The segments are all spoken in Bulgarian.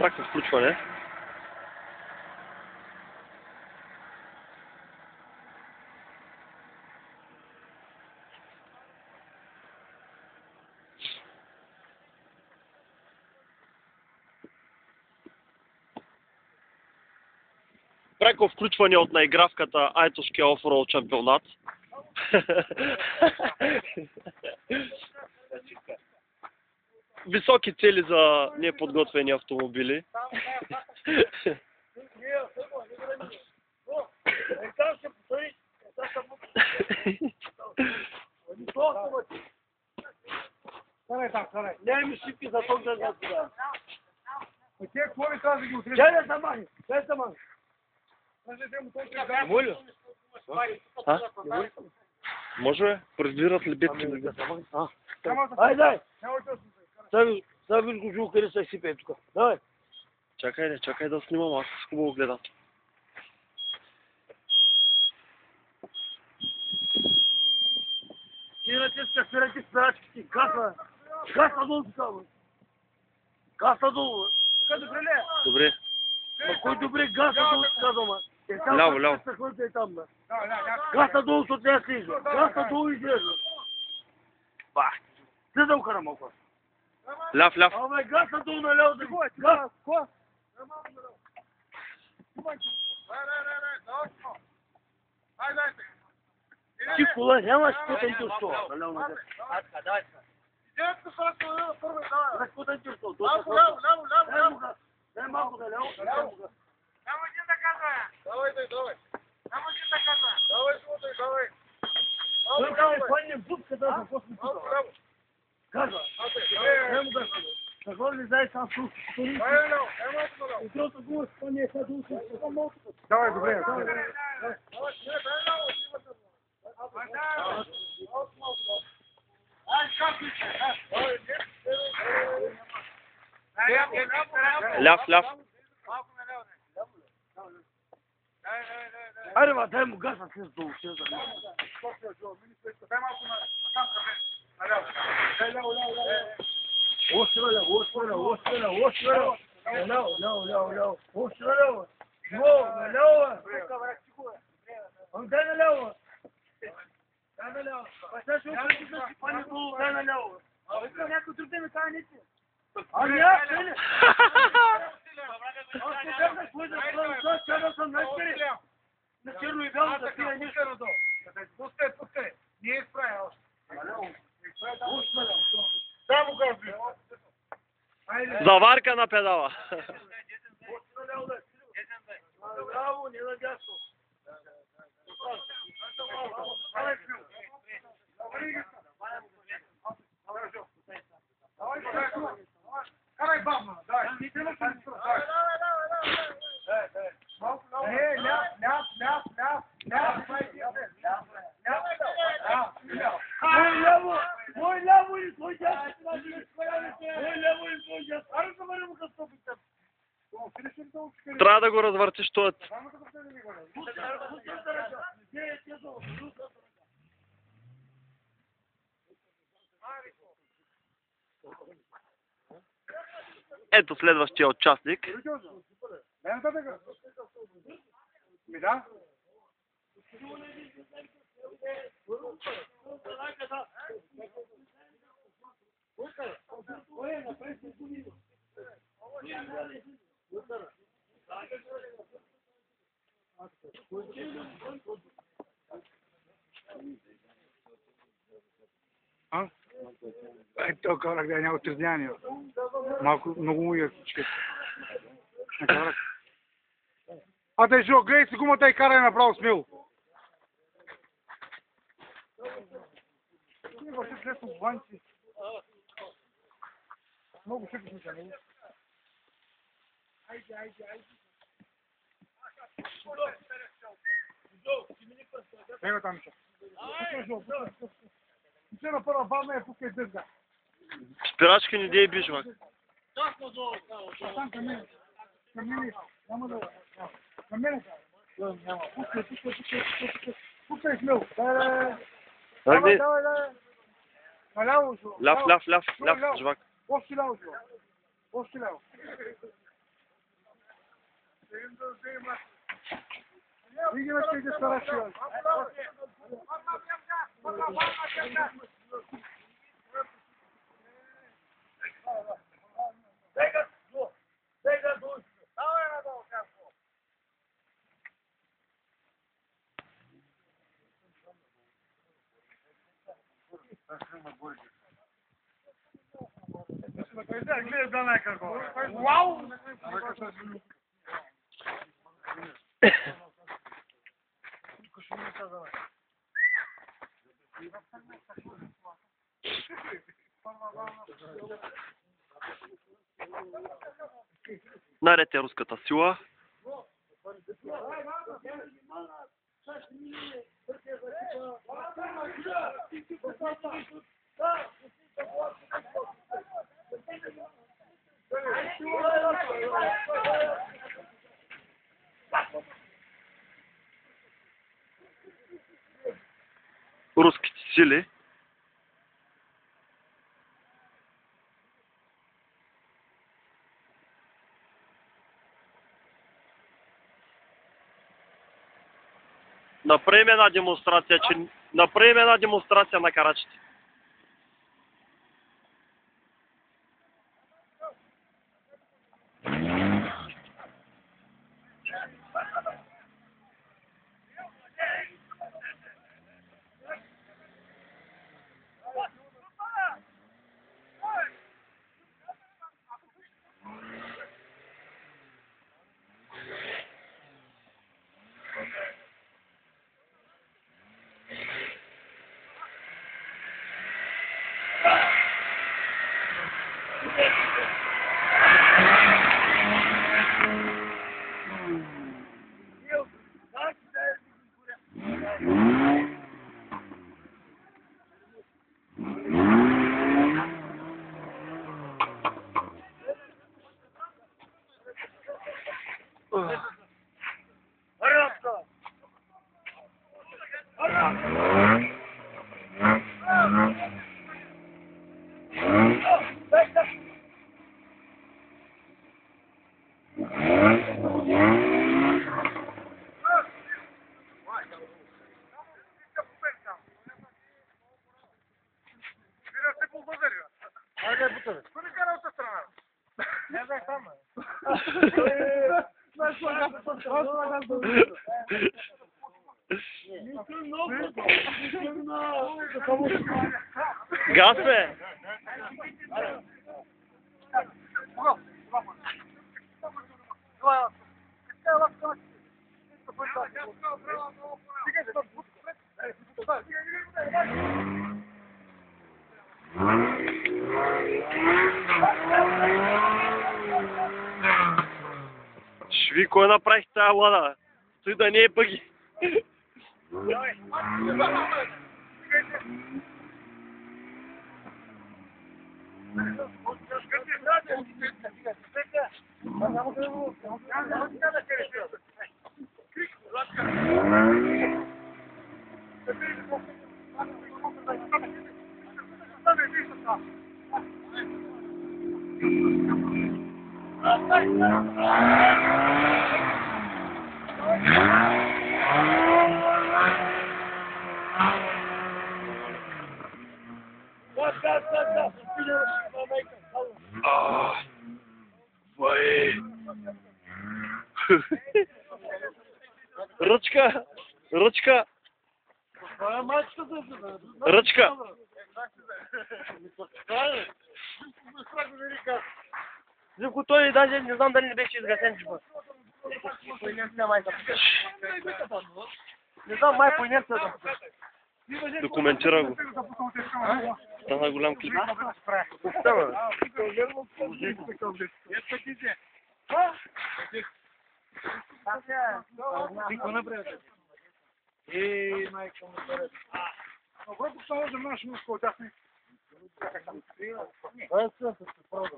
Прака включване. Преко включване от наигравката Айтошкия оффроуд шампионат. Високи цели за неподготвени автомобили. Не ми шипки за ток да знат сега. Те какво ли тази ги отрежат? Чай да замани, чай да замани. Моля? Може? Произвират ли битки? Айде! Сега виж го жул къде се сипе тук. Давай. Чакай да снимам, аз хубаво гледам. Кирате спирате спирачките, гаса! Гаса долу тук, бе! Гаса долу, бе! Тук добре ли е? Добре. Ма кой добре гаса долу тук, дома? Ляво. Гаса долу, защото не слиза. Гаса долу и излеза. Бах! Ти да укара малко. Ляв. Абе, гаса долу наляво да го. Гас! Ко? Ти кола нямаш пътен тюрсо. Наляво на гаса. Давай. Как пътен тюрсо? Дай малко да ляво. Само един да казва. Давай. Само един да казва. Давай, смотри, давай. Той фанне будка да се после тук. Казва. Не му гаса. Какво ли знаеш сам слух? Утрото го фанне сега долу. Давай, добре. Ляв. Айде, ма, дай му гаса слез долу. Още наляво. Живо, наляво. Дай наляво. Сега ще отиде да си пане долу, дай наляво. Някой друг да ме каже не си. Ами аз, не. Аз не бях да служа, сега съм най-скъри. На черно и бяло да пия нищо. Пустай. Не е справя още. Само гази. Заварка на педала. Браво, не на дясно. Карай бавно, давай. Мой ляво и твой дясно. Мой ляво и твой дясно. Аре да бъдем като питам. Трябва да го развъртиш тоят. Ето следващия участник. Да? Ето карак да е някакво тръзняние. Малко, много му е всички. Дай Жо, гледай си гумата и карай направо смело. Не върши лесно в банци. Много шепи смисъл. Айде. Ева там ще. Ще на първа бавна е пускай дъзга. Спирачка не дей биш, мак. Там към мене. Няма да... Към мене. Няма. Пускай смело. Давай. Наляво. Ляв, жвак. Още ляво. Видимо, что идет хорошо. Вау! Наред е руската сила. Руските сили. Направим една демонстрация на карачите. Газ бе! Шви, кой направих тая лада? Той да не е бъги. Ръчка! Ръчка! Ръчка! Живко, той даже не знам дали не беше изгасен джипа. Не знам, май по инерцията. Документира го. Стана голям клип. Стана.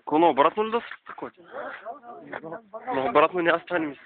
Коно, обратно ли да се стъкоти? Но обратно няма стане ми се.